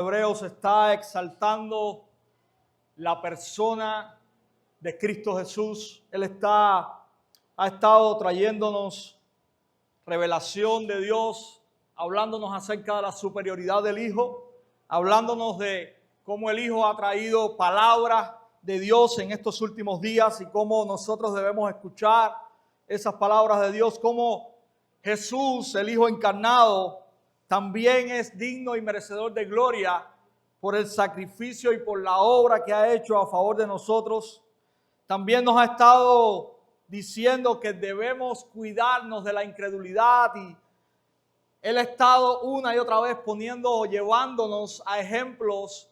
Hebreos está exaltando la persona de Cristo Jesús. Él ha estado trayéndonos revelación de Dios, hablándonos acerca de la superioridad del Hijo, hablándonos de cómo el Hijo ha traído palabras de Dios en estos últimos días y cómo nosotros debemos escuchar esas palabras de Dios, cómo Jesús, el Hijo encarnado, también es digno y merecedor de gloria por el sacrificio y por la obra que ha hecho a favor de nosotros. También nos ha estado diciendo que debemos cuidarnos de la incredulidad y Él ha estado una y otra vez llevándonos a ejemplos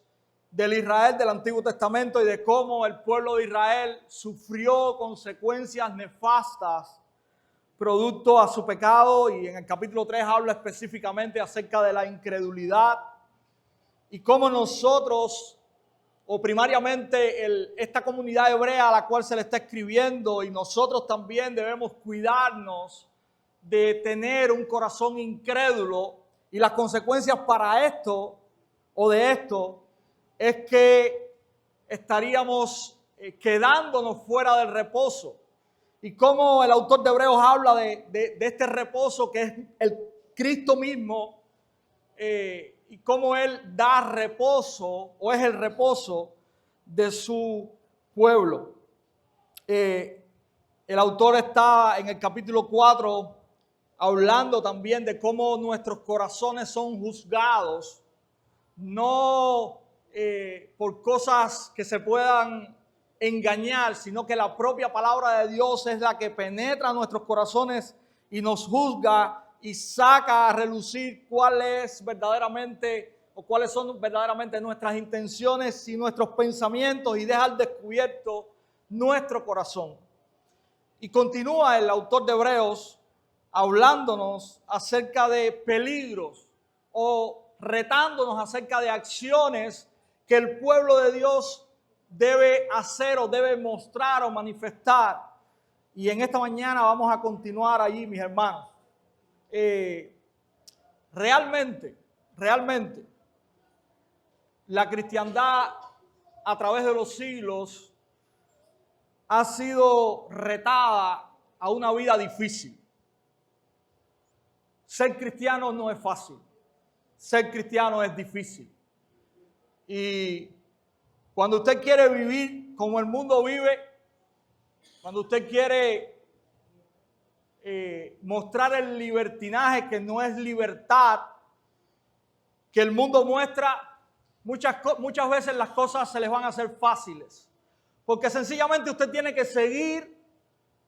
del Israel del Antiguo Testamento y de cómo el pueblo de Israel sufrió consecuencias nefastas producto a su pecado, y en el capítulo 3 habla específicamente acerca de la incredulidad y cómo nosotros, o primariamente esta comunidad hebrea a la cual se le está escribiendo, y nosotros también debemos cuidarnos de tener un corazón incrédulo, y las consecuencias para esto o de esto es que estaríamos quedándonos fuera del reposo. Y como el autor de Hebreos habla de este reposo que es el Cristo mismo, y cómo Él da reposo o es el reposo de su pueblo. El autor está en el capítulo 4 hablando también de cómo nuestros corazones son juzgados, no por cosas que se puedan engañar, sino que la propia palabra de Dios es la que penetra nuestros corazones y nos juzga y saca a relucir cuáles son verdaderamente nuestras intenciones y nuestros pensamientos, y deja al descubierto nuestro corazón. Y continúa el autor de Hebreos hablándonos acerca de peligros o retándonos acerca de acciones que el pueblo de Dios debe hacer o debe mostrar o manifestar. Y en esta mañana vamos a continuar allí, mis hermanos. Realmente, la cristiandad a través de los siglos ha sido retada a una vida difícil. Ser cristiano no es fácil. Ser cristiano es difícil. Y cuando usted quiere vivir como el mundo vive, cuando usted quiere mostrar el libertinaje que no es libertad, que el mundo muestra, muchas veces las cosas se les van a hacer fáciles. Porque sencillamente usted tiene que seguir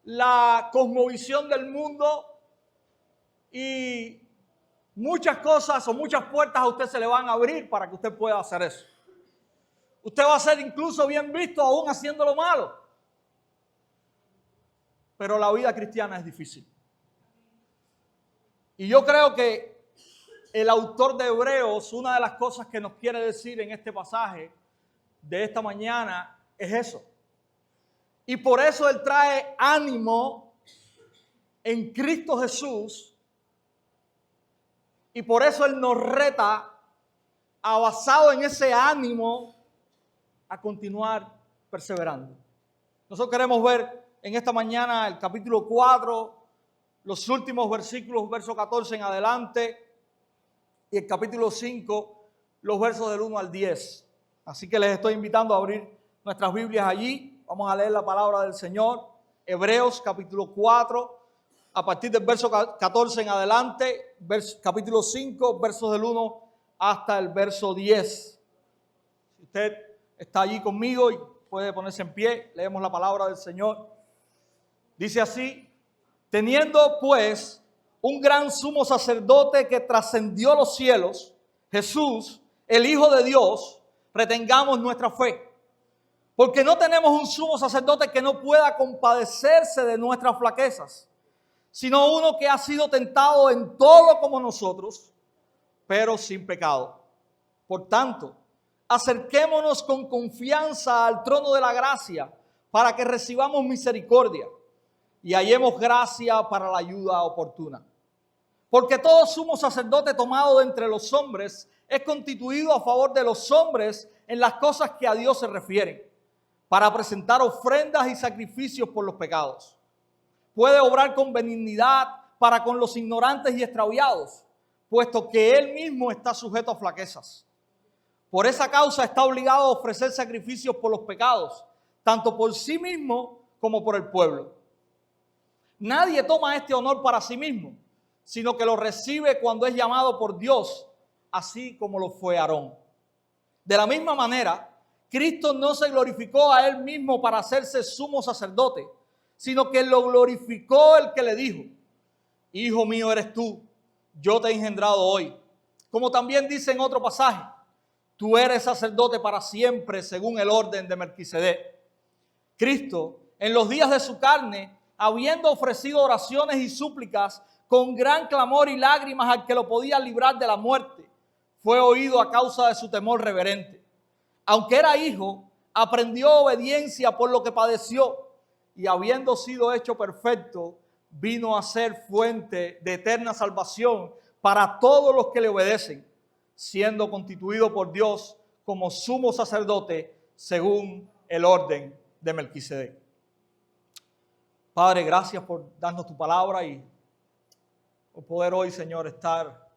la cosmovisión del mundo y muchas cosas o muchas puertas a usted se le van a abrir para que usted pueda hacer eso. Usted va a ser incluso bien visto aún haciendo lo malo. Pero la vida cristiana es difícil. Y yo creo que el autor de Hebreos, una de las cosas que nos quiere decir en este pasaje de esta mañana es eso. Y por eso él trae ánimo en Cristo Jesús. Y por eso él nos reta, basado en ese ánimo, a continuar perseverando. Nosotros queremos ver en esta mañana el capítulo 4, los últimos versículos, verso 14 en adelante, y el capítulo 5, los versos del 1 al 10. Así que les estoy invitando a abrir nuestras Biblias allí. Vamos a leer la palabra del Señor. Hebreos capítulo 4, a partir del verso 14 en adelante, capítulo 5, versos del 1 hasta el verso 10. Si usted está allí conmigo y puede ponerse en pie, leemos la palabra del Señor. Dice así: teniendo pues un gran sumo sacerdote que trascendió los cielos, Jesús, el Hijo de Dios, retengamos nuestra fe. Porque no tenemos un sumo sacerdote que no pueda compadecerse de nuestras flaquezas, sino uno que ha sido tentado en todo como nosotros, pero sin pecado. Por tanto, acerquémonos con confianza al trono de la gracia para que recibamos misericordia y hallemos gracia para la ayuda oportuna. Porque todo sumo sacerdote tomado de entre los hombres es constituido a favor de los hombres en las cosas que a Dios se refieren, para presentar ofrendas y sacrificios por los pecados. Puede obrar con benignidad para con los ignorantes y extraviados, puesto que él mismo está sujeto a flaquezas. Por esa causa está obligado a ofrecer sacrificios por los pecados, tanto por sí mismo como por el pueblo. Nadie toma este honor para sí mismo, sino que lo recibe cuando es llamado por Dios, así como lo fue Aarón. De la misma manera, Cristo no se glorificó a él mismo para hacerse sumo sacerdote, sino que lo glorificó el que le dijo: Hijo mío eres tú, yo te he engendrado hoy. Como también dice en otro pasaje: tú eres sacerdote para siempre según el orden de Melquisedec. Cristo, en los días de su carne, habiendo ofrecido oraciones y súplicas con gran clamor y lágrimas al que lo podía librar de la muerte, fue oído a causa de su temor reverente. Aunque era hijo, aprendió obediencia por lo que padeció, y habiendo sido hecho perfecto, vino a ser fuente de eterna salvación para todos los que le obedecen, siendo constituido por Dios como sumo sacerdote según el orden de Melquisedec. Padre, gracias por darnos tu palabra y por poder hoy, Señor, estar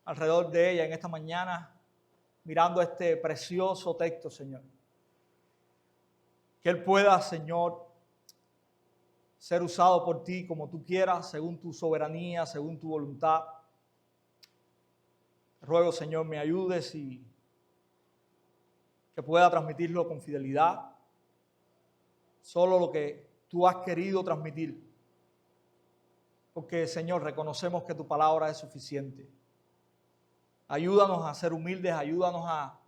alrededor de ella en esta mañana, mirando este precioso texto, Señor. Que Él pueda, Señor, ser usado por ti como tú quieras, según tu soberanía, según tu voluntad. Ruego, Señor, me ayudes y que pueda transmitirlo con fidelidad. Solo lo que tú has querido transmitir. Porque, Señor, reconocemos que tu palabra es suficiente. Ayúdanos a ser humildes, ayúdanos a,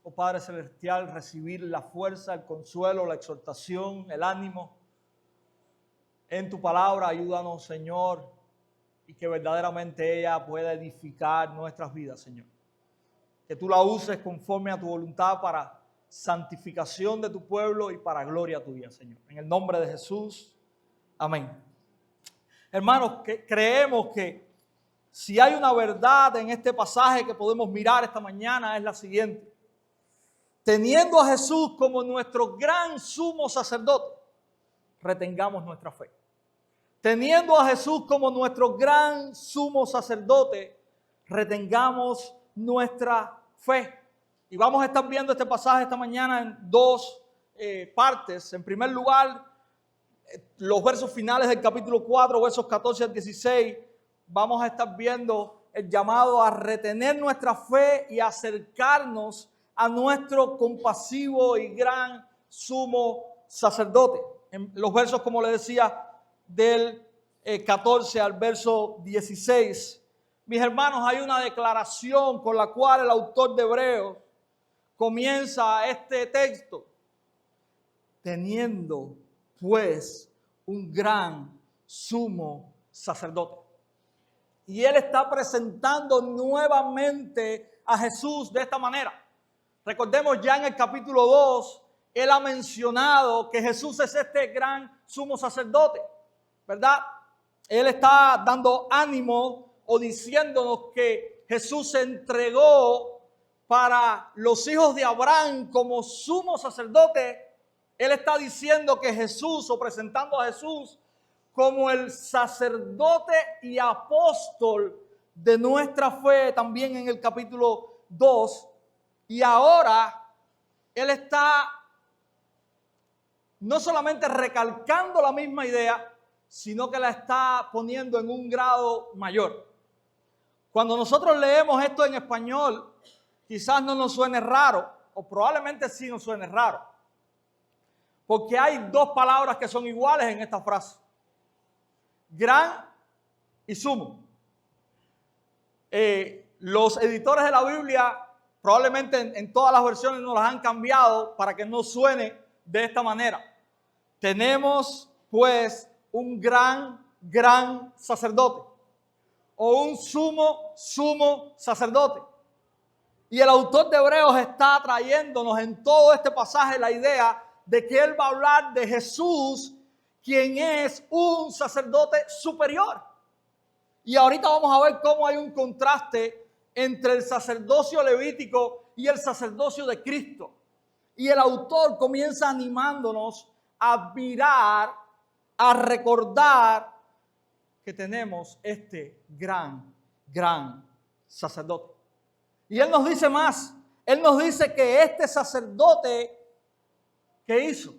oh Padre Celestial, recibir la fuerza, el consuelo, la exhortación, el ánimo en tu palabra. Ayúdanos, Señor, y que verdaderamente ella pueda edificar nuestras vidas, Señor. Que tú la uses conforme a tu voluntad para santificación de tu pueblo y para gloria tuya, Señor. En el nombre de Jesús, amén. Hermanos, creemos que si hay una verdad en este pasaje que podemos mirar esta mañana, es la siguiente: teniendo a Jesús como nuestro gran sumo sacerdote, retengamos nuestra fe. Teniendo a Jesús como nuestro gran sumo sacerdote, retengamos nuestra fe. Y vamos a estar viendo este pasaje esta mañana en dos partes. En primer lugar, los versos finales del capítulo 4, versos 14 al 16, vamos a estar viendo el llamado a retener nuestra fe y acercarnos a nuestro compasivo y gran sumo sacerdote. En los versos, como le decía, del 14 al verso 16, mis hermanos, hay una declaración con la cual el autor de Hebreos comienza este texto: teniendo pues un gran sumo sacerdote. Y él está presentando nuevamente a Jesús de esta manera. Recordemos, ya en el capítulo 2, él ha mencionado que Jesús es este gran sumo sacerdote, ¿verdad? Él está dando ánimo o diciéndonos que Jesús se entregó para los hijos de Abraham como sumo sacerdote. Él está diciendo que Jesús, o presentando a Jesús como el sacerdote y apóstol de nuestra fe, también en el capítulo 2. Y ahora él está no solamente recalcando la misma idea, sino que la está poniendo en un grado mayor. Cuando nosotros leemos esto en español, quizás no nos suene raro, o probablemente sí nos suene raro, porque hay dos palabras que son iguales en esta frase: gran y sumo. Los editores de la Biblia probablemente en todas las versiones nos las han cambiado para que no suene de esta manera. Tenemos pues un gran sacerdote, o un sumo sacerdote. Y el autor de Hebreos está trayéndonos en todo este pasaje la idea de que él va a hablar de Jesús, quien es un sacerdote superior. Y ahorita vamos a ver cómo hay un contraste entre el sacerdocio levítico y el sacerdocio de Cristo. Y el autor comienza animándonos a mirar, a recordar que tenemos este gran sacerdote. Y él nos dice más. Él nos dice que este sacerdote, ¿qué hizo?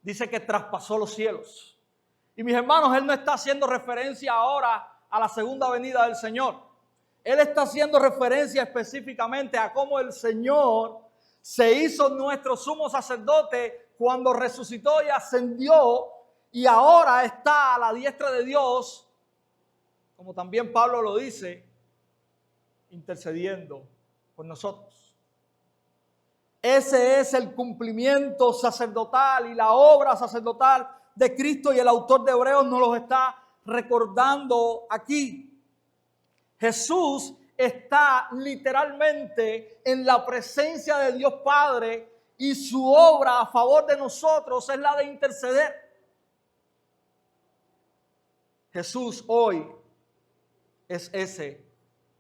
Dice que traspasó los cielos. Y mis hermanos, él no está haciendo referencia ahora a la segunda venida del Señor. Él está haciendo referencia específicamente a cómo el Señor se hizo nuestro sumo sacerdote cuando resucitó y ascendió y ahora está a la diestra de Dios, como también Pablo lo dice, intercediendo por nosotros. Ese es el cumplimiento sacerdotal y la obra sacerdotal de Cristo, y el autor de Hebreos nos lo está recordando aquí. Jesús está literalmente en la presencia de Dios Padre y su obra a favor de nosotros es la de interceder. Jesús hoy es ese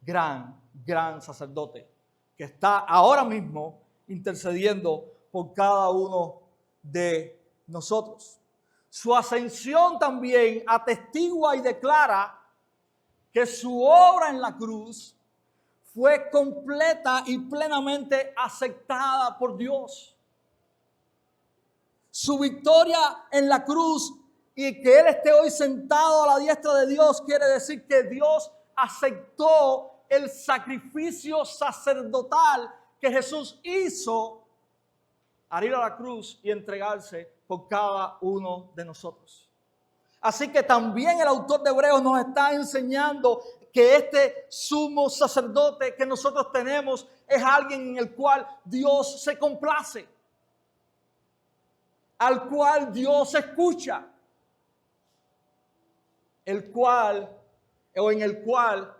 gran sacerdote que está ahora mismo intercediendo por cada uno de nosotros. Su ascensión también atestigua y declara que su obra en la cruz fue completa y plenamente aceptada por Dios. Su victoria en la cruz y que Él esté hoy sentado a la diestra de Dios quiere decir que Dios aceptó el sacrificio sacerdotal que Jesús hizo al ir a la cruz y entregarse por cada uno de nosotros. Así que también el autor de Hebreos nos está enseñando que este sumo sacerdote que nosotros tenemos es alguien en el cual Dios se complace, al cual Dios escucha, en el cual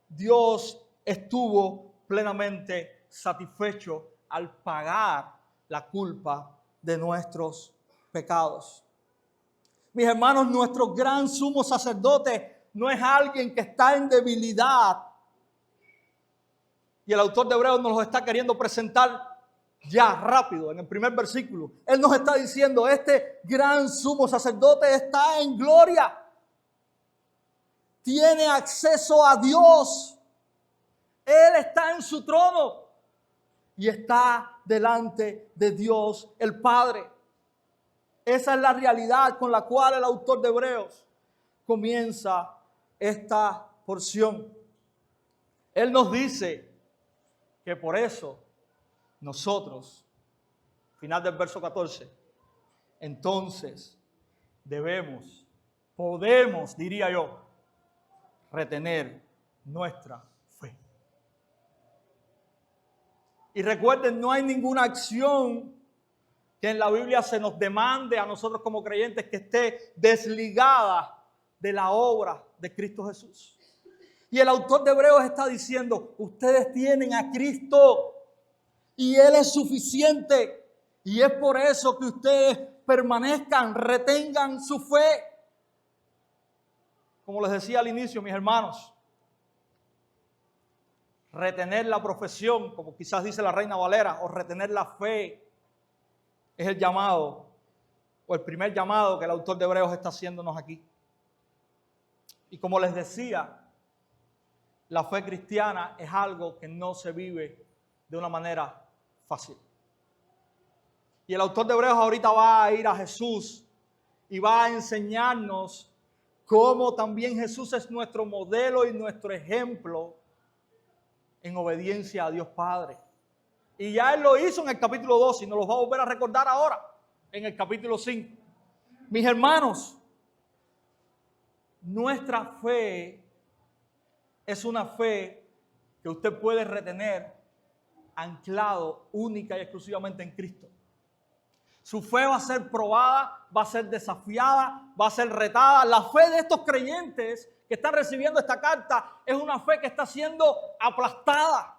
Dios estuvo plenamente satisfecho al pagar la culpa de nuestros pecados. Mis hermanos, nuestro gran sumo sacerdote no es alguien que está en debilidad. Y el autor de Hebreos nos lo está queriendo presentar ya rápido en el primer versículo. Él nos está diciendo, este gran sumo sacerdote está en gloria. Tiene acceso a Dios. Él está en su trono y está delante de Dios el Padre. Esa es la realidad con la cual el autor de Hebreos comienza esta porción. Él nos dice que por eso nosotros, final del verso 14, entonces podemos, diría yo, retener nuestra fe. Y recuerden, no hay ninguna acción que en la Biblia se nos demande a nosotros como creyentes que esté desligada de la obra de Cristo Jesús. Y el autor de Hebreos está diciendo, ustedes tienen a Cristo y Él es suficiente. Y es por eso que ustedes permanezcan, retengan su fe. Como les decía al inicio, mis hermanos, retener la profesión, como quizás dice la Reina Valera, o retener la fe, es el llamado, o el primer llamado que el autor de Hebreos está haciéndonos aquí. Y como les decía, la fe cristiana es algo que no se vive de una manera fácil. Y el autor de Hebreos ahorita va a ir a Jesús y va a enseñarnos cómo también Jesús es nuestro modelo y nuestro ejemplo en obediencia a Dios Padre. Y ya Él lo hizo en el capítulo 2 y nos lo va a volver a recordar ahora en el capítulo 5. Mis hermanos, nuestra fe es una fe que usted puede retener anclado única y exclusivamente en Cristo. Su fe va a ser probada, va a ser desafiada, va a ser retada. La fe de estos creyentes que están recibiendo esta carta es una fe que está siendo aplastada.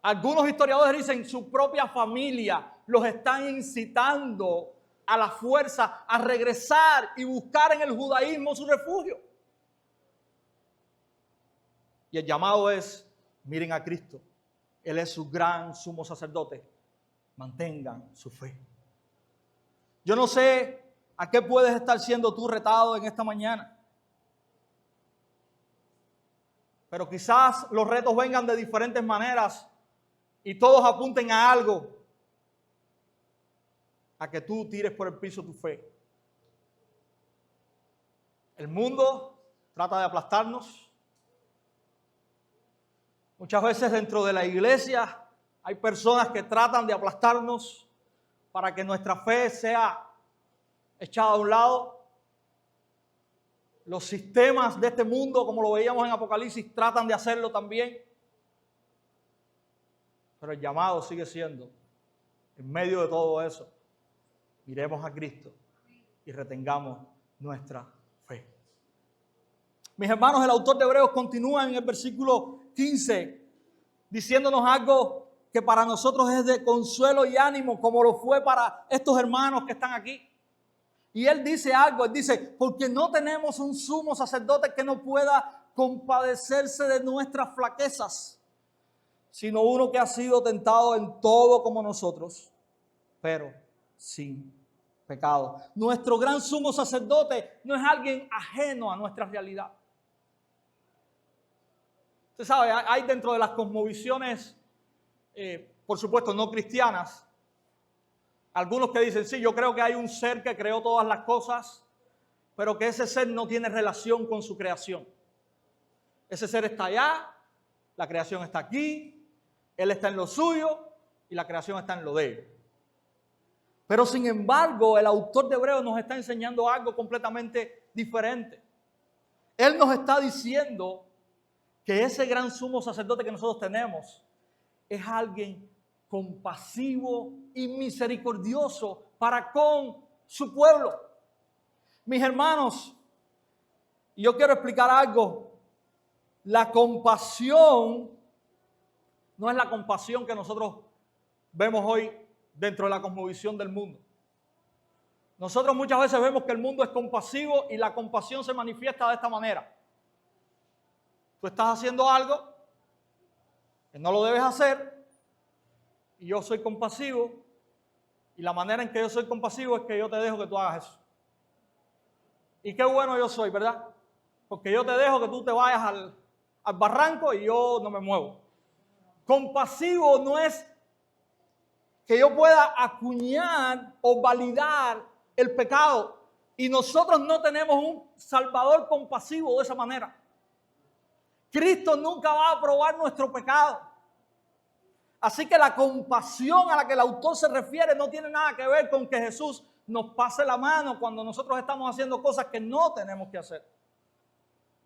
Algunos historiadores dicen su propia familia los están incitando a la fuerza a regresar y buscar en el judaísmo su refugio. Y el llamado es, miren a Cristo. Él es su gran sumo sacerdote. Mantengan su fe. Yo no sé a qué puedes estar siendo tú retado en esta mañana. Pero quizás los retos vengan de diferentes maneras y todos apunten a algo. A que tú tires por el piso tu fe. El mundo trata de aplastarnos. Muchas veces dentro de la iglesia hay personas que tratan de aplastarnos para que nuestra fe sea echada a un lado. Los sistemas de este mundo, como lo veíamos en Apocalipsis, tratan de hacerlo también. Pero el llamado sigue siendo, en medio de todo eso, miremos a Cristo y retengamos nuestra fe. Mis hermanos, el autor de Hebreos continúa en el versículo 15 diciéndonos algo que para nosotros es de consuelo y ánimo, como lo fue para estos hermanos que están aquí. Y él dice algo, él dice, porque no tenemos un sumo sacerdote que no pueda compadecerse de nuestras flaquezas, sino uno que ha sido tentado en todo como nosotros, pero sin pecado. Nuestro gran sumo sacerdote no es alguien ajeno a nuestra realidad. Usted sabe, hay dentro de las cosmovisiones, por supuesto no cristianas, algunos que dicen, sí, yo creo que hay un ser que creó todas las cosas, pero que ese ser no tiene relación con su creación. Ese ser está allá, la creación está aquí, él está en lo suyo y la creación está en lo de él. Pero sin embargo, el autor de Hebreos nos está enseñando algo completamente diferente. Él nos está diciendo que ese gran sumo sacerdote que nosotros tenemos es alguien compasivo y misericordioso para con su pueblo. Mis hermanos, yo quiero explicar algo. La compasión no es la compasión que nosotros vemos hoy dentro de la cosmovisión del mundo. Nosotros muchas veces vemos que el mundo es compasivo y la compasión se manifiesta de esta manera. Tú estás haciendo algo que no lo debes hacer y yo soy compasivo y la manera en que yo soy compasivo es que yo te dejo que tú hagas eso. Y qué bueno yo soy, ¿verdad? Porque yo te dejo que tú te vayas al barranco y yo no me muevo. Compasivo no es que yo pueda acuñar o validar el pecado. Y nosotros no tenemos un Salvador compasivo de esa manera. Cristo nunca va a aprobar nuestro pecado. Así que la compasión a la que el autor se refiere no tiene nada que ver con que Jesús nos pase la mano cuando nosotros estamos haciendo cosas que no tenemos que hacer.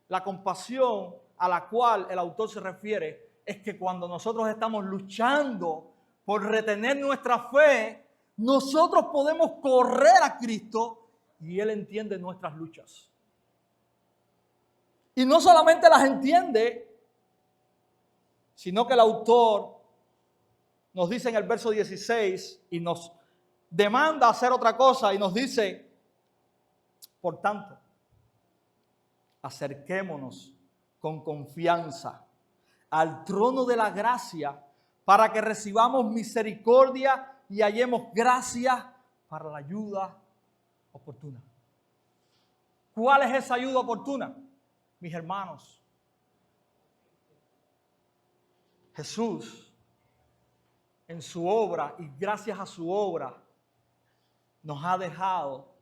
La compasión a la cual el autor se refiere es que cuando nosotros estamos luchando por retener nuestra fe, nosotros podemos correr a Cristo y Él entiende nuestras luchas. Y no solamente las entiende, sino que el autor nos dice en el verso 16 y nos demanda hacer otra cosa y nos dice, por tanto, acerquémonos con confianza al trono de la gracia para que recibamos misericordia y hallemos gracia para la ayuda oportuna. ¿Cuál es esa ayuda oportuna? Mis hermanos, Jesús en su obra y gracias a su obra nos ha dejado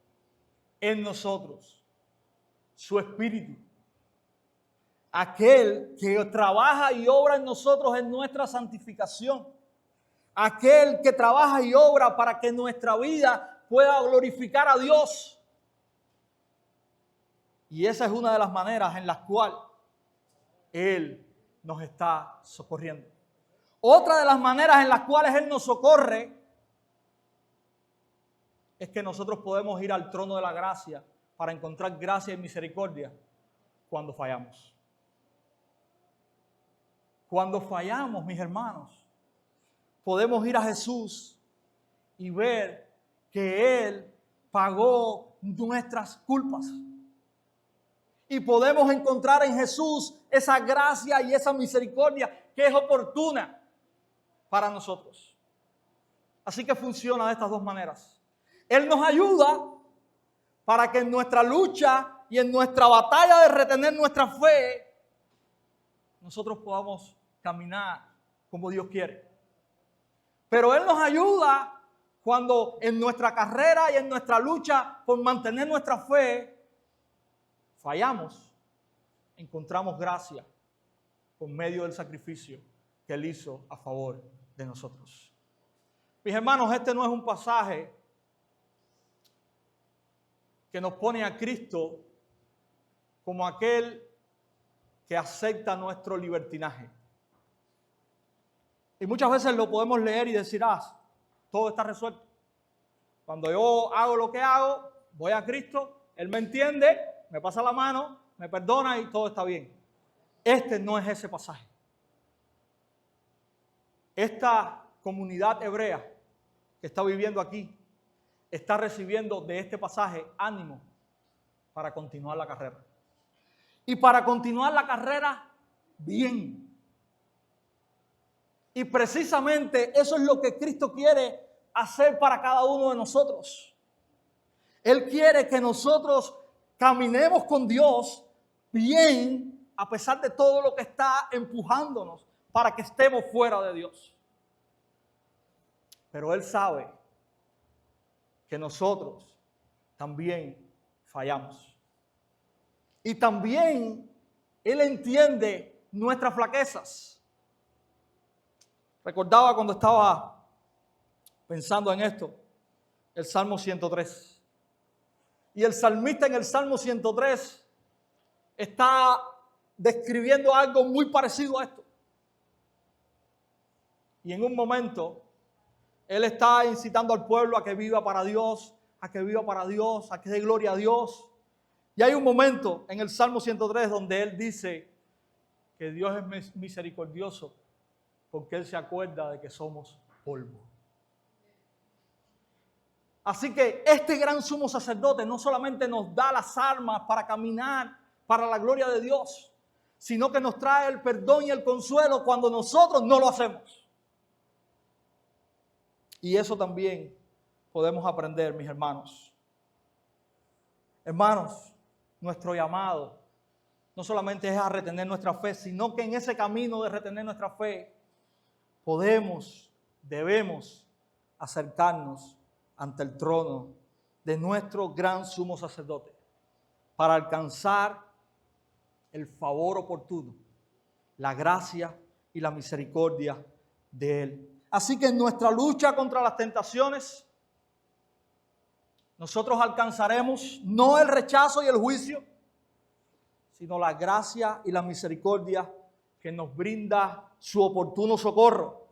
en nosotros su Espíritu. Aquel que trabaja y obra en nosotros en nuestra santificación. Aquel que trabaja y obra para que nuestra vida pueda glorificar a Dios. Y esa es una de las maneras en las cuales Él nos está socorriendo. Otra de las maneras en las cuales Él nos socorre es que nosotros podemos ir al trono de la gracia para encontrar gracia y misericordia cuando fallamos. Cuando fallamos, mis hermanos, podemos ir a Jesús y ver que Él pagó nuestras culpas. Y podemos encontrar en Jesús esa gracia y esa misericordia que es oportuna para nosotros. Así que funciona de estas dos maneras. Él nos ayuda para que en nuestra lucha y en nuestra batalla de retener nuestra fe, nosotros podamos caminar como Dios quiere. Pero Él nos ayuda cuando en nuestra carrera y en nuestra lucha por mantener nuestra fe, fallamos, encontramos gracia por medio del sacrificio que Él hizo a favor de nosotros. Mis hermanos, este no es un pasaje que nos pone a Cristo como aquel que acepta nuestro libertinaje. Y muchas veces lo podemos leer y decir, todo está resuelto. Cuando yo hago lo que hago, voy a Cristo, Él me entiende, me pasa la mano, me perdona y todo está bien. Este no es ese pasaje. Esta comunidad hebrea que está viviendo aquí está recibiendo de este pasaje ánimo para continuar la carrera. Y para continuar la carrera bien. Y precisamente eso es lo que Cristo quiere hacer para cada uno de nosotros. Él quiere que nosotros caminemos con Dios bien a pesar de todo lo que está empujándonos para que estemos fuera de Dios. Pero Él sabe que nosotros también fallamos. Y también Él entiende nuestras flaquezas. Recordaba cuando estaba pensando en esto, el Salmo 103. Y el salmista en el Salmo 103 está describiendo algo muy parecido a esto. Y en un momento, él está incitando al pueblo a que viva para Dios, a que viva para Dios, a que dé gloria a Dios. Y hay un momento en el Salmo 103 donde él dice que Dios es misericordioso porque Él se acuerda de que somos polvo. Así que este gran sumo sacerdote no solamente nos da las armas para caminar para la gloria de Dios, sino que nos trae el perdón y el consuelo cuando nosotros no lo hacemos. Y eso también podemos aprender, mis hermanos. Hermanos, nuestro llamado no solamente es a retener nuestra fe, sino que en ese camino de retener nuestra fe, debemos acercarnos ante el trono de nuestro gran sumo sacerdote para alcanzar el favor oportuno, la gracia y la misericordia de Él. Así que en nuestra lucha contra las tentaciones, nosotros alcanzaremos no el rechazo y el juicio, sino la gracia y la misericordia que nos brinda su oportuno socorro,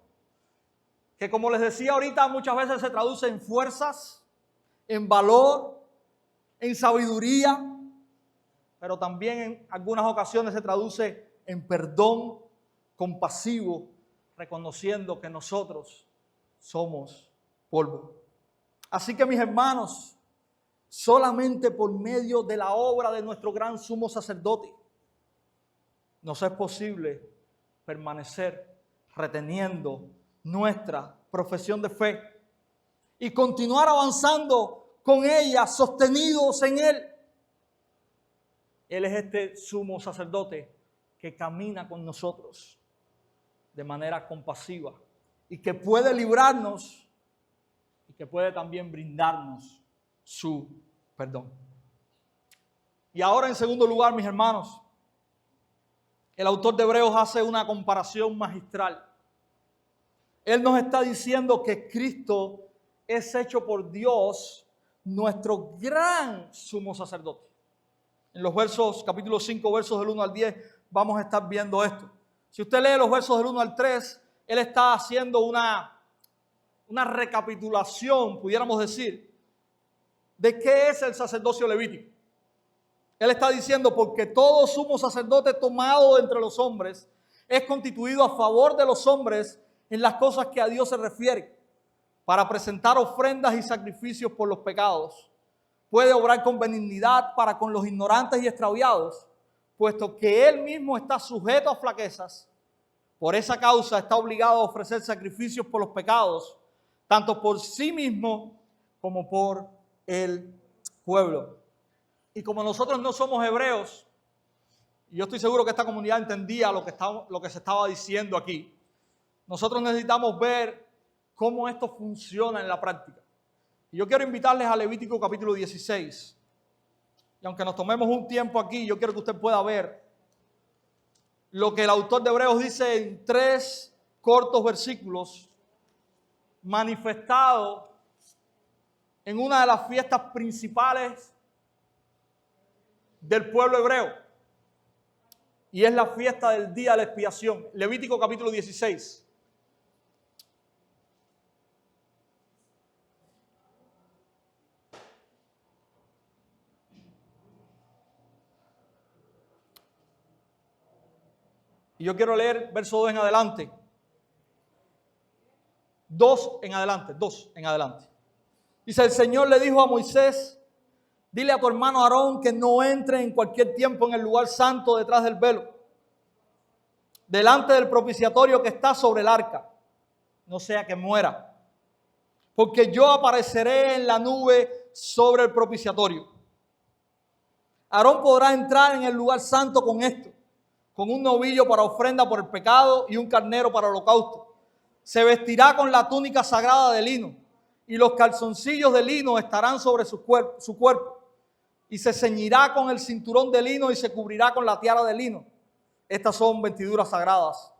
que como les decía ahorita muchas veces se traduce en fuerzas, en valor, en sabiduría, pero también en algunas ocasiones se traduce en perdón compasivo, reconociendo que nosotros somos polvo. Así que mis hermanos, solamente por medio de la obra de nuestro gran sumo sacerdote, nos es posible permanecer reteniendo nuestra profesión de fe y continuar avanzando con ella, sostenidos en Él. Él es este sumo sacerdote que camina con nosotros de manera compasiva y que puede librarnos y que puede también brindarnos su perdón. Y ahora, en segundo lugar, mis hermanos, el autor de Hebreos hace una comparación magistral. Él nos está diciendo que Cristo es hecho por Dios nuestro gran sumo sacerdote. En los versos, capítulo 5, versos del 1 al 10, vamos a estar viendo esto. Si usted lee los versos del 1 al 3, él está haciendo una recapitulación, pudiéramos decir, de qué es el sacerdocio levítico. Él está diciendo, porque todo sumo sacerdote tomado de entre los hombres es constituido a favor de los hombres en las cosas que a Dios se refiere, para presentar ofrendas y sacrificios por los pecados, puede obrar con benignidad para con los ignorantes y extraviados, puesto que Él mismo está sujeto a flaquezas. Por esa causa está obligado a ofrecer sacrificios por los pecados, tanto por sí mismo como por el pueblo. Y como nosotros no somos hebreos, y yo estoy seguro que esta comunidad entendía lo que se estaba diciendo aquí, nosotros necesitamos ver cómo esto funciona en la práctica. Y yo quiero invitarles a Levítico capítulo 16. Y aunque nos tomemos un tiempo aquí, yo quiero que usted pueda ver lo que el autor de Hebreos dice en 3 cortos versículos, manifestado en una de las fiestas principales del pueblo hebreo. Y es la fiesta del día de la expiación. Levítico capítulo 16. Y yo quiero leer verso 2 en adelante. 2 en adelante. Dice: el Señor le dijo a Moisés: dile a tu hermano Aarón que no entre en cualquier tiempo en el lugar santo detrás del velo, delante del propiciatorio que está sobre el arca, no sea que muera, porque yo apareceré en la nube sobre el propiciatorio. Aarón podrá entrar en el lugar santo con esto: con un novillo para ofrenda por el pecado y un carnero para holocausto. Se vestirá con la túnica sagrada de lino, y los calzoncillos de lino estarán sobre su cuerpo. Y se ceñirá con el cinturón de lino y se cubrirá con la tiara de lino. Estas son vestiduras sagradas.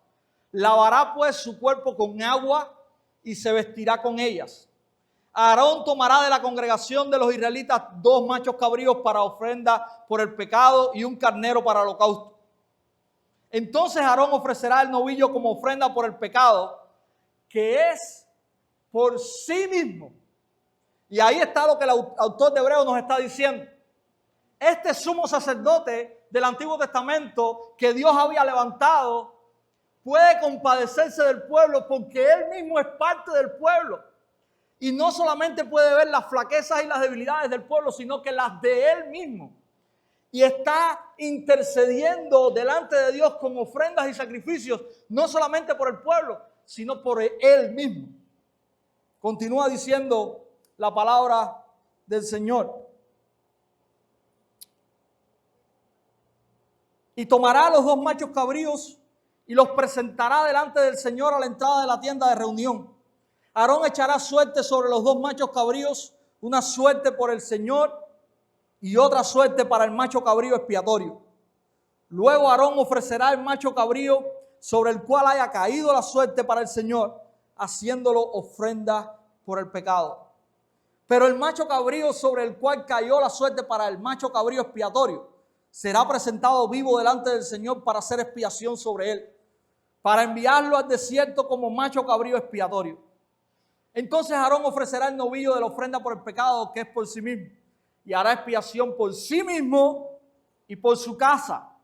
Lavará pues su cuerpo con agua y se vestirá con ellas. Aarón tomará de la congregación de los israelitas 2 machos cabríos para ofrenda por el pecado y un carnero para holocausto. Entonces Aarón ofrecerá el novillo como ofrenda por el pecado, que es por sí mismo. Y ahí está lo que el autor de Hebreos nos está diciendo. Este sumo sacerdote del Antiguo Testamento que Dios había levantado puede compadecerse del pueblo porque Él mismo es parte del pueblo. Y no solamente puede ver las flaquezas y las debilidades del pueblo, sino que las de Él mismo. Y está intercediendo delante de Dios con ofrendas y sacrificios, no solamente por el pueblo, sino por Él mismo. Continúa diciendo la palabra del Señor. Y tomará los 2 machos cabríos y los presentará delante del Señor a la entrada de la tienda de reunión. Aarón echará suerte sobre los 2 machos cabríos, una suerte por el Señor y otra suerte para el macho cabrío expiatorio. Luego Aarón ofrecerá el macho cabrío sobre el cual haya caído la suerte para el Señor, haciéndolo ofrenda por el pecado. Pero el macho cabrío sobre el cual cayó la suerte para el macho cabrío expiatorio será presentado vivo delante del Señor para hacer expiación sobre él, para enviarlo al desierto como macho cabrío expiatorio. Entonces Aarón ofrecerá el novillo de la ofrenda por el pecado, que es por sí mismo, y hará expiación por sí mismo y por su casa,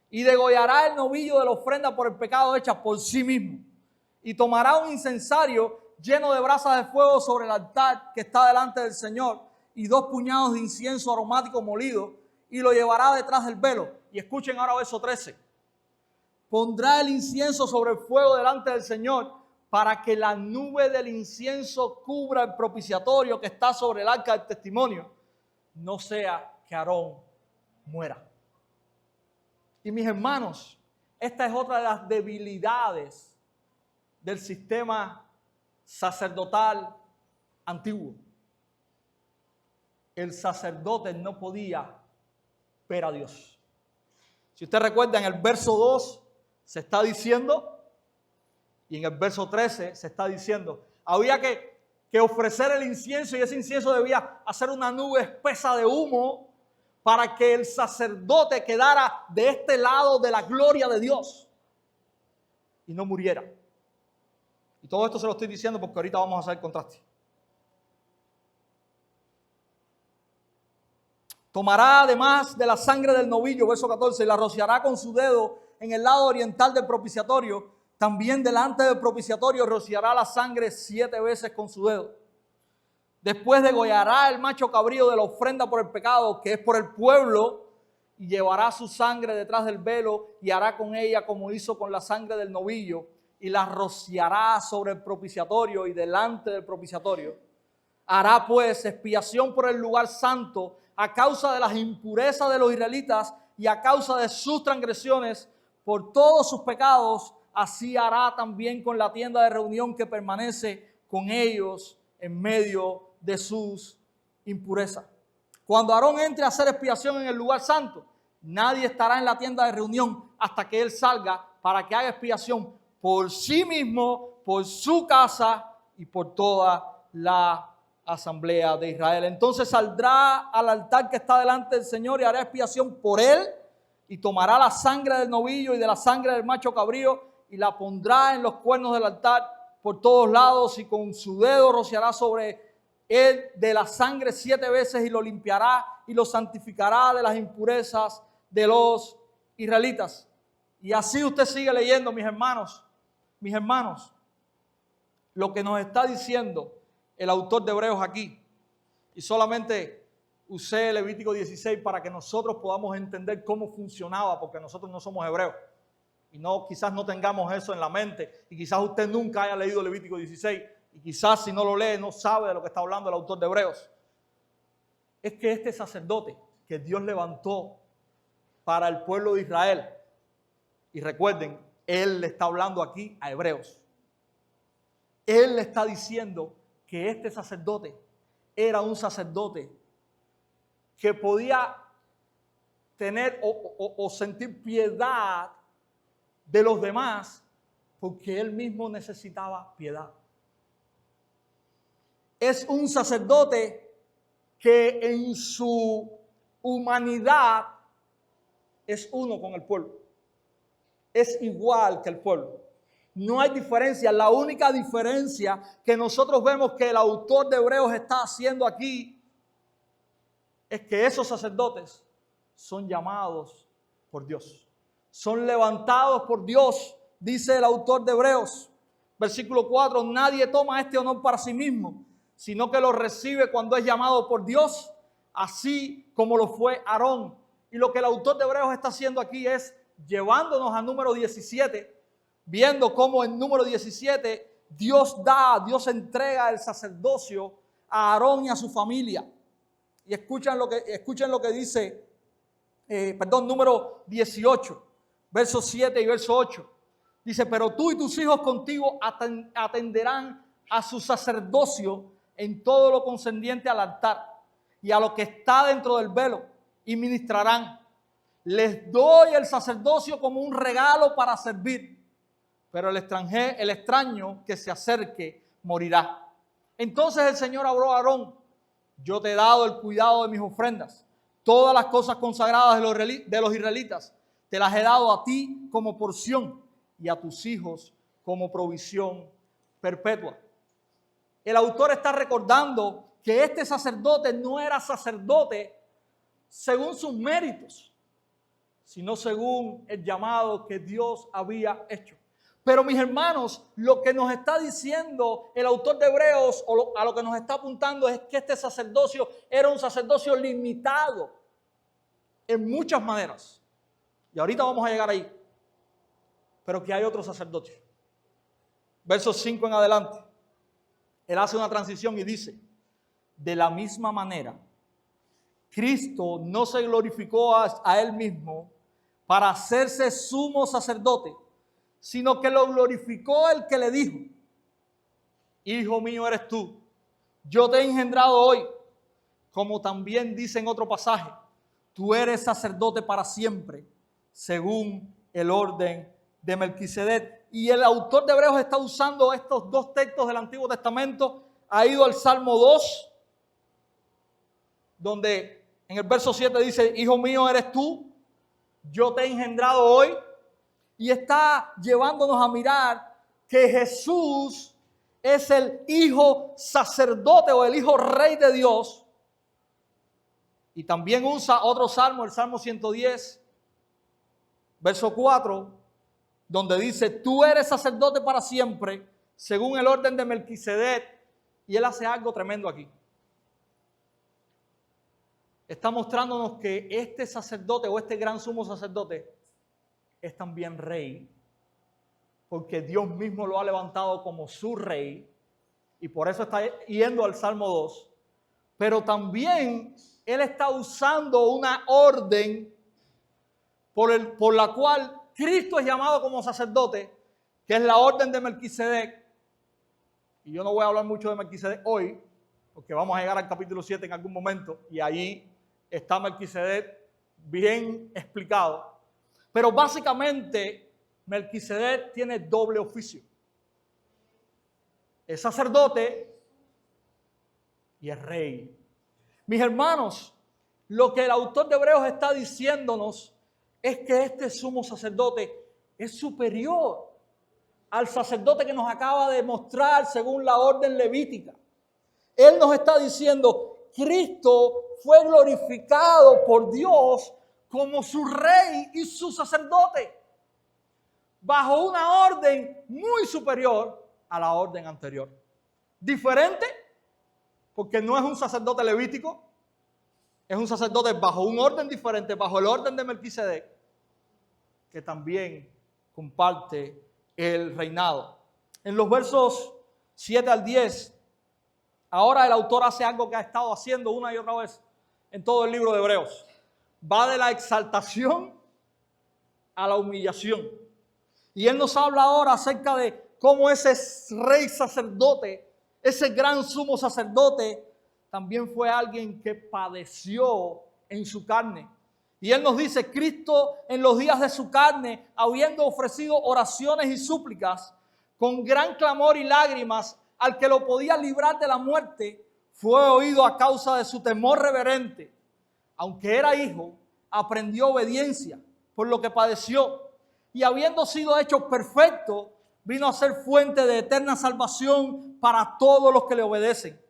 y degollará el novillo de la ofrenda por el pecado hecha por sí mismo, y tomará un incensario lleno de brasas de fuego sobre el altar que está delante del Señor, y 2 puñados de incienso aromático molido, y lo llevará detrás del velo. Y escuchen ahora verso 13. Pondrá el incienso sobre el fuego delante del Señor, para que la nube del incienso cubra el propiciatorio que está sobre el arca del testimonio, no sea que Aarón muera. Y mis hermanos, esta es otra de las debilidades del sistema sacerdotal antiguo. El sacerdote no podía ver a Dios. Si usted recuerda, en el verso 2 se está diciendo, y en el verso 13 se está diciendo, había que ofrecer el incienso, y ese incienso debía hacer una nube espesa de humo para que el sacerdote quedara de este lado de la gloria de Dios y no muriera. Y todo esto se lo estoy diciendo porque ahorita vamos a hacer contraste. Tomará además de la sangre del novillo, verso 14, y la rociará con su dedo en el lado oriental del propiciatorio. También delante del propiciatorio rociará la sangre 7 veces con su dedo. Después degollará el macho cabrío de la ofrenda por el pecado, que es por el pueblo, y llevará su sangre detrás del velo y hará con ella como hizo con la sangre del novillo, y la rociará sobre el propiciatorio y delante del propiciatorio. Hará pues expiación por el lugar santo a causa de las impurezas de los israelitas y a causa de sus transgresiones por todos sus pecados. Así hará también con la tienda de reunión que permanece con ellos en medio de sus impurezas. Cuando Aarón entre a hacer expiación en el lugar santo, nadie estará en la tienda de reunión hasta que él salga para que haga expiación por sí mismo, por su casa y por toda la asamblea de Israel. Entonces saldrá al altar que está delante del Señor y hará expiación por él, y tomará la sangre del novillo y de la sangre del macho cabrío y la pondrá en los cuernos del altar por todos lados, y con su dedo rociará sobre él de la sangre 7 veces y lo limpiará y lo santificará de las impurezas de los israelitas. Y así usted sigue leyendo, mis hermanos, lo que nos está diciendo el autor de Hebreos aquí. Y solamente usé Levítico 16 para que nosotros podamos entender cómo funcionaba, porque nosotros no somos hebreos. Y no, quizás no tengamos eso en la mente. Y quizás usted nunca haya leído Levítico 16. Y quizás si no lo lee no sabe de lo que está hablando el autor de Hebreos. Es que este sacerdote que Dios levantó para el pueblo de Israel, y recuerden, Él le está hablando aquí a hebreos. Él le está diciendo que este sacerdote era un sacerdote que podía tener o sentir piedad de los demás porque él mismo necesitaba piedad. Es un sacerdote que en su humanidad es uno con el pueblo. Es igual que el pueblo. No hay diferencia. La única diferencia que nosotros vemos que el autor de Hebreos está haciendo aquí es que esos sacerdotes son llamados por Dios. Son levantados por Dios, dice el autor de Hebreos. Versículo 4, nadie toma este honor para sí mismo, sino que lo recibe cuando es llamado por Dios, así como lo fue Aarón. Y lo que el autor de Hebreos está haciendo aquí es llevándonos al número 17, viendo cómo en número 17 Dios entrega el sacerdocio a Aarón y a su familia. Y escuchen lo que dice, número 18, versos 7 y verso 8. Dice, pero tú y tus hijos contigo atenderán a su sacerdocio en todo lo concerniente al altar y a lo que está dentro del velo, y ministrarán. Les doy el sacerdocio como un regalo para servir, pero el extraño que se acerque morirá. Entonces el Señor habló a Aarón, yo te he dado el cuidado de mis ofrendas, todas las cosas consagradas de los israelitas, te las he dado a ti como porción y a tus hijos como provisión perpetua. El autor está recordando que este sacerdote no era sacerdote según sus méritos, sino según el llamado que Dios había hecho. Pero mis hermanos, lo que nos está diciendo el autor de Hebreos, a lo que nos está apuntando, es que este sacerdocio era un sacerdocio limitado en muchas maneras. Y ahorita vamos a llegar ahí. Pero que hay otro sacerdocio. Versos 5 en adelante. Él hace una transición y dice, de la misma manera, Cristo no se glorificó a él mismo para hacerse sumo sacerdote, sino que lo glorificó el que le dijo, hijo mío eres tú, yo te he engendrado hoy. Como también dice en otro pasaje, tú eres sacerdote para siempre, según el orden de Melquisedec. Y el autor de Hebreos está usando estos dos textos del Antiguo Testamento. Ha ido al Salmo 2, donde en el verso 7 dice, hijo mío eres tú, yo te he engendrado hoy. Y está llevándonos a mirar que Jesús es el hijo sacerdote o el hijo rey de Dios. Y también usa otro salmo, el Salmo 110, verso 4, donde dice, tú eres sacerdote para siempre, según el orden de Melquisedec. Y él hace algo tremendo aquí. está mostrándonos que este sacerdote o este gran sumo sacerdote es también rey, porque Dios mismo lo ha levantado como su rey, y por eso está yendo al Salmo 2, pero también Él está usando una orden por la cual Cristo es llamado como sacerdote, que es la orden de Melquisedec. Y yo no voy a hablar mucho de Melquisedec hoy, porque vamos a llegar al capítulo 7 en algún momento, y allí está Melquisedec bien explicado. Pero básicamente Melquisedec tiene doble oficio. Es sacerdote y es rey. Mis hermanos, lo que el autor de Hebreos está diciéndonos es que este sumo sacerdote es superior al sacerdote que nos acaba de mostrar según la orden levítica. Él nos está diciendo, Cristo fue glorificado por Dios como su rey y su sacerdote, bajo una orden muy superior a la orden anterior. Diferente, porque no es un sacerdote levítico, es un sacerdote bajo un orden diferente, bajo el orden de Melquisedec, que también comparte el reinado. En los versos 7 al 10, ahora el autor hace algo que ha estado haciendo una y otra vez en todo el libro de Hebreos. Va de la exaltación a la humillación. Y él nos habla ahora acerca de cómo ese rey sacerdote, ese gran sumo sacerdote, también fue alguien que padeció en su carne. Y él nos dice, Cristo en los días de su carne, habiendo ofrecido oraciones y súplicas, con gran clamor y lágrimas, al que lo podía librar de la muerte, fue oído a causa de su temor reverente. Aunque era hijo, aprendió obediencia, por lo que padeció. Y habiendo sido hecho perfecto, vino a ser fuente de eterna salvación para todos los que le obedecen,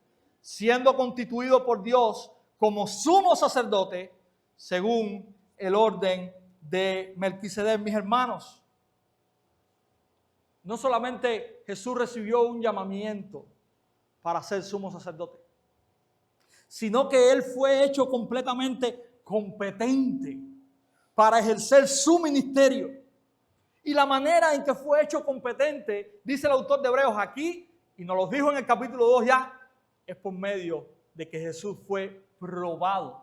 siendo constituido por Dios como sumo sacerdote, según el orden de Melquisedec. Mis hermanos, no solamente Jesús recibió un llamamiento para ser sumo sacerdote, sino que Él fue hecho completamente competente para ejercer su ministerio. Y la manera en que fue hecho competente, dice el autor de Hebreos aquí, y nos lo dijo en el capítulo 2 ya, es por medio de que Jesús fue probado.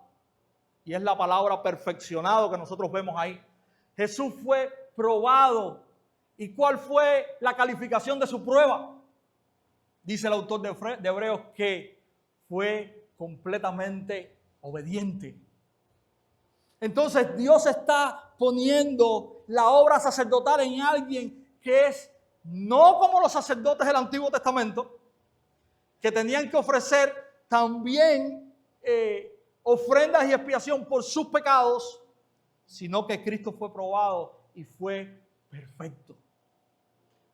Y es la palabra perfeccionado que nosotros vemos ahí. Jesús fue probado. ¿Y cuál fue la calificación de su prueba? Dice el autor de Hebreos que fue completamente obediente. Entonces Dios está poniendo la obra sacerdotal en alguien que es no como los sacerdotes del Antiguo Testamento, que tenían que ofrecer también ofrendas y expiación por sus pecados, sino que Cristo fue probado y fue perfecto.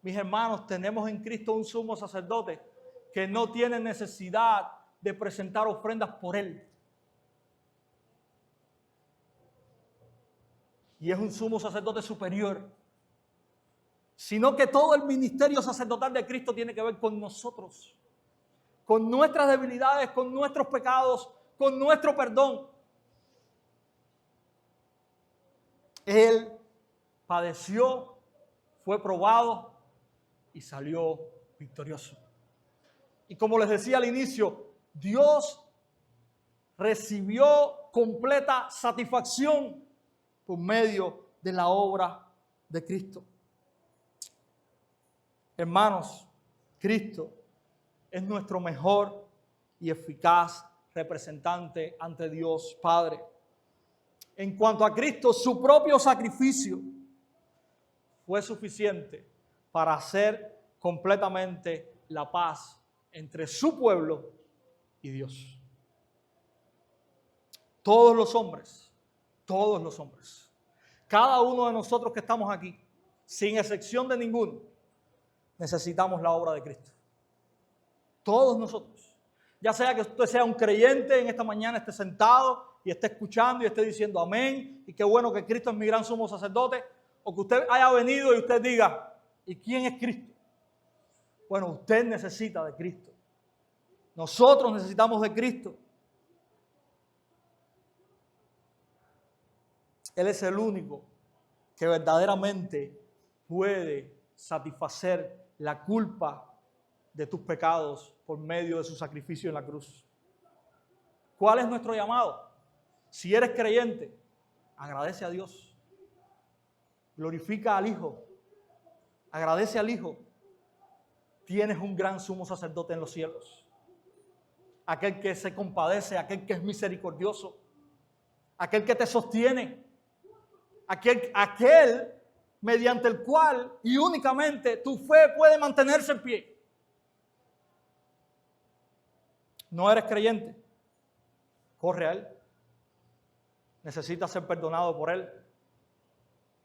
Mis hermanos, tenemos en Cristo un sumo sacerdote que no tiene necesidad de presentar ofrendas por él. Y es un sumo sacerdote superior, sino que todo el ministerio sacerdotal de Cristo tiene que ver con nosotros, con nuestras debilidades, con nuestros pecados, con nuestro perdón. Él padeció, fue probado y salió victorioso. Y como les decía al inicio, Dios recibió completa satisfacción por medio de la obra de Cristo. Hermanos, Cristo es nuestro mejor y eficaz representante ante Dios Padre. En cuanto a Cristo, su propio sacrificio fue suficiente para hacer completamente la paz entre su pueblo y Dios. Todos los hombres, cada uno de nosotros que estamos aquí, sin excepción de ninguno, necesitamos la obra de Cristo. Todos nosotros. Ya sea que usted sea un creyente en esta mañana, esté sentado y esté escuchando y esté diciendo amén, y qué bueno que Cristo es mi gran sumo sacerdote, o que usted haya venido y usted diga, ¿y quién es Cristo? Bueno, usted necesita de Cristo. Nosotros necesitamos de Cristo. Él es el único que verdaderamente puede satisfacer la culpa de tus pecados por medio de su sacrificio en la cruz. ¿Cuál es nuestro llamado? Si eres creyente, agradece a Dios. Glorifica al Hijo. Agradece al Hijo. Tienes un gran sumo sacerdote en los cielos. Aquel que se compadece, aquel que es misericordioso, aquel que te sostiene, aquel mediante el cual y únicamente tu fe puede mantenerse en pie. No eres creyente, corre a Él. Necesitas ser perdonado por Él.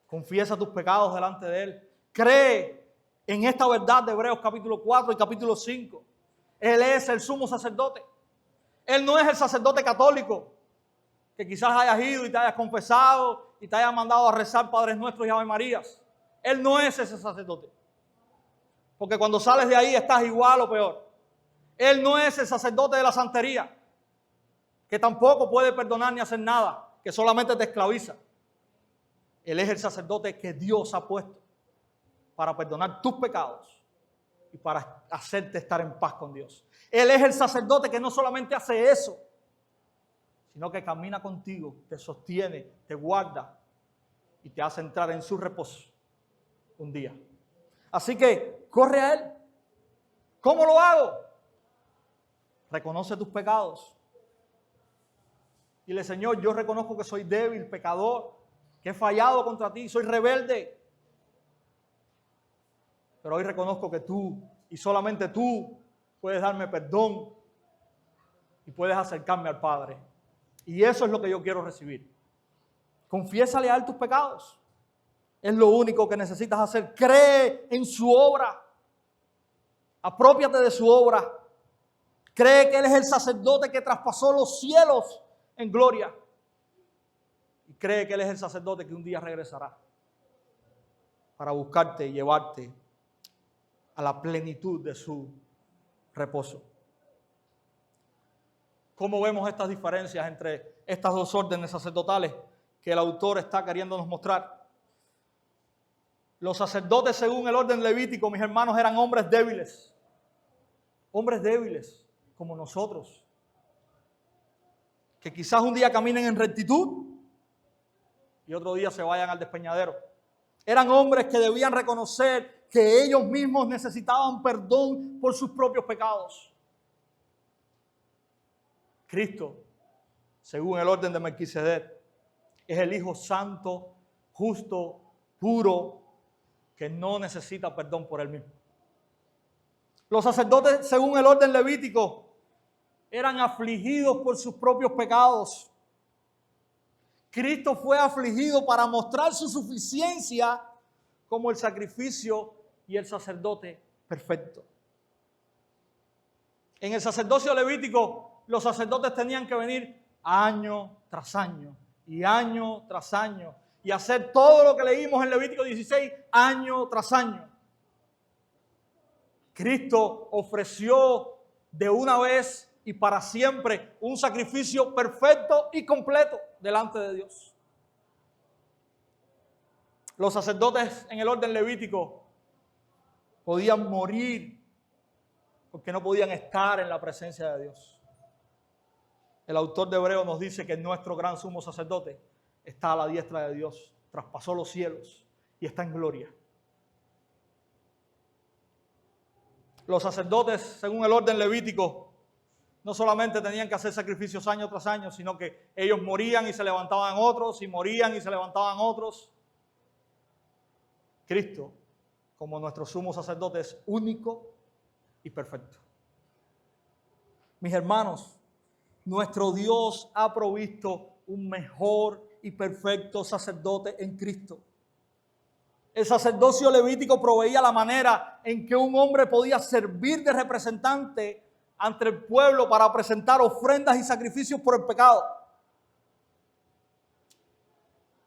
Confiesa tus pecados delante de Él. Cree en esta verdad de Hebreos capítulo 4 y capítulo 5. Él es el sumo sacerdote. Él no es el sacerdote católico que quizás hayas ido y te hayas confesado y te hayas mandado a rezar Padres Nuestros y Ave Marías. Él no es ese sacerdote. Porque cuando sales de ahí estás igual o peor. Él no es el sacerdote de la santería, que tampoco puede perdonar ni hacer nada, que solamente te esclaviza. Él es el sacerdote que Dios ha puesto para perdonar tus pecados y para hacerte estar en paz con Dios. Él es el sacerdote que no solamente hace eso, sino que camina contigo, te sostiene, te guarda y te hace entrar en su reposo un día. Así que corre a Él. ¿Cómo lo hago? Reconoce tus pecados. Dile, Señor, yo reconozco que soy débil, pecador, que he fallado contra ti, soy rebelde. Pero hoy reconozco que tú y solamente tú puedes darme perdón y puedes acercarme al Padre. Y eso es lo que yo quiero recibir. Confiésale a Él tus pecados. Es lo único que necesitas hacer. Cree en su obra. Aprópiate de su obra. Cree que Él es el sacerdote que traspasó los cielos en gloria. Y cree que Él es el sacerdote que un día regresará para buscarte y llevarte a la plenitud de su reposo. ¿Cómo vemos estas diferencias entre estas dos órdenes sacerdotales que el autor está queriéndonos mostrar? Los sacerdotes, según el orden levítico, mis hermanos, eran hombres débiles como nosotros, que quizás un día caminen en rectitud y otro día se vayan al despeñadero. Eran hombres que debían reconocer que ellos mismos necesitaban perdón por sus propios pecados. Cristo, según el orden de Melquisedec, es el Hijo santo, justo, puro, que no necesita perdón por él mismo. Los sacerdotes, según el orden levítico, eran afligidos por sus propios pecados. Cristo fue afligido para mostrar su suficiencia como el sacrificio y el sacerdote perfecto. En el sacerdocio levítico, los sacerdotes tenían que venir año tras año y año tras año y hacer todo lo que leímos en Levítico 16 año tras año. Cristo ofreció de una vez y para siempre un sacrificio perfecto y completo delante de Dios. Los sacerdotes en el orden levítico podían morir porque no podían estar en la presencia de Dios. El autor de Hebreos nos dice que nuestro gran sumo sacerdote está a la diestra de Dios, traspasó los cielos y está en gloria. Los sacerdotes, según el orden levítico, no solamente tenían que hacer sacrificios año tras año, sino que ellos morían y se levantaban otros, y morían y se levantaban otros. Cristo, como nuestro sumo sacerdote, es único y perfecto. Mis hermanos, nuestro Dios ha provisto un mejor y perfecto sacerdote en Cristo. El sacerdocio levítico proveía la manera en que un hombre podía servir de representante ante el pueblo para presentar ofrendas y sacrificios por el pecado.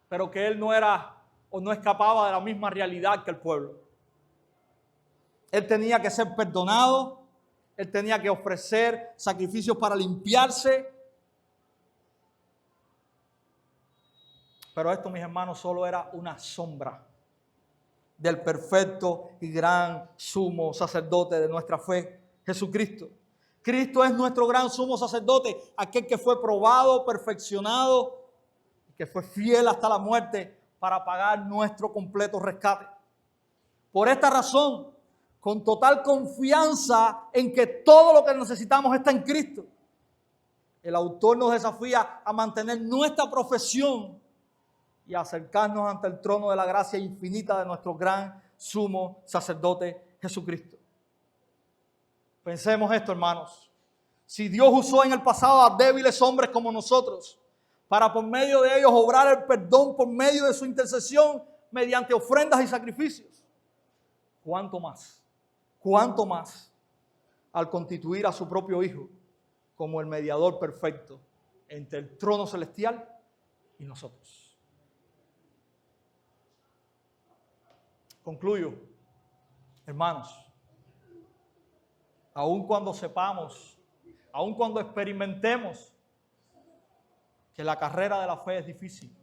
Pero que él no era o no escapaba de la misma realidad que el pueblo. Él tenía que ser perdonado, él tenía que ofrecer sacrificios para limpiarse. Pero esto, mis hermanos, solo era una sombra del perfecto y gran sumo sacerdote de nuestra fe, Jesucristo. Cristo es nuestro gran sumo sacerdote, aquel que fue probado, perfeccionado, que fue fiel hasta la muerte para pagar nuestro completo rescate. Por esta razón, con total confianza en que todo lo que necesitamos está en Cristo, el autor nos desafía a mantener nuestra profesión y a acercarnos ante el trono de la gracia infinita de nuestro gran sumo sacerdote Jesucristo. Pensemos esto, hermanos. Si Dios usó en el pasado a débiles hombres como nosotros para por medio de ellos obrar el perdón por medio de su intercesión mediante ofrendas y sacrificios, ¿cuánto más al constituir a su propio Hijo como el mediador perfecto entre el trono celestial y nosotros? Concluyo, hermanos, aun cuando sepamos, aun cuando experimentemos que la carrera de la fe es difícil,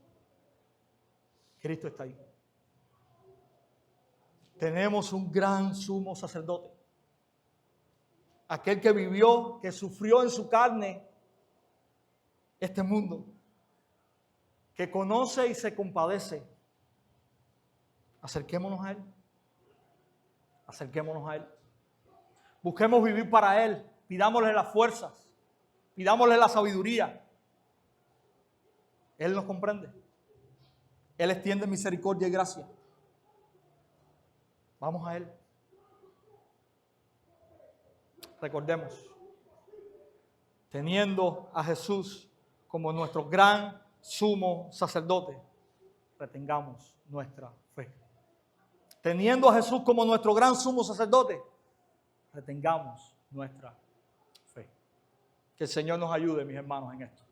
Cristo está ahí. Tenemos un gran sumo sacerdote, aquel que vivió, que sufrió en su carne este mundo, que conoce y se compadece. Acerquémonos a Él. Acerquémonos a Él. Busquemos vivir para Él. Pidámosle las fuerzas. Pidámosle la sabiduría. Él nos comprende. Él extiende misericordia y gracia. Vamos a Él. Recordemos, teniendo a Jesús como nuestro gran sumo sacerdote, retengamos nuestra fe. Teniendo a Jesús como nuestro gran sumo sacerdote, retengamos nuestra fe. Que el Señor nos ayude, mis hermanos, en esto.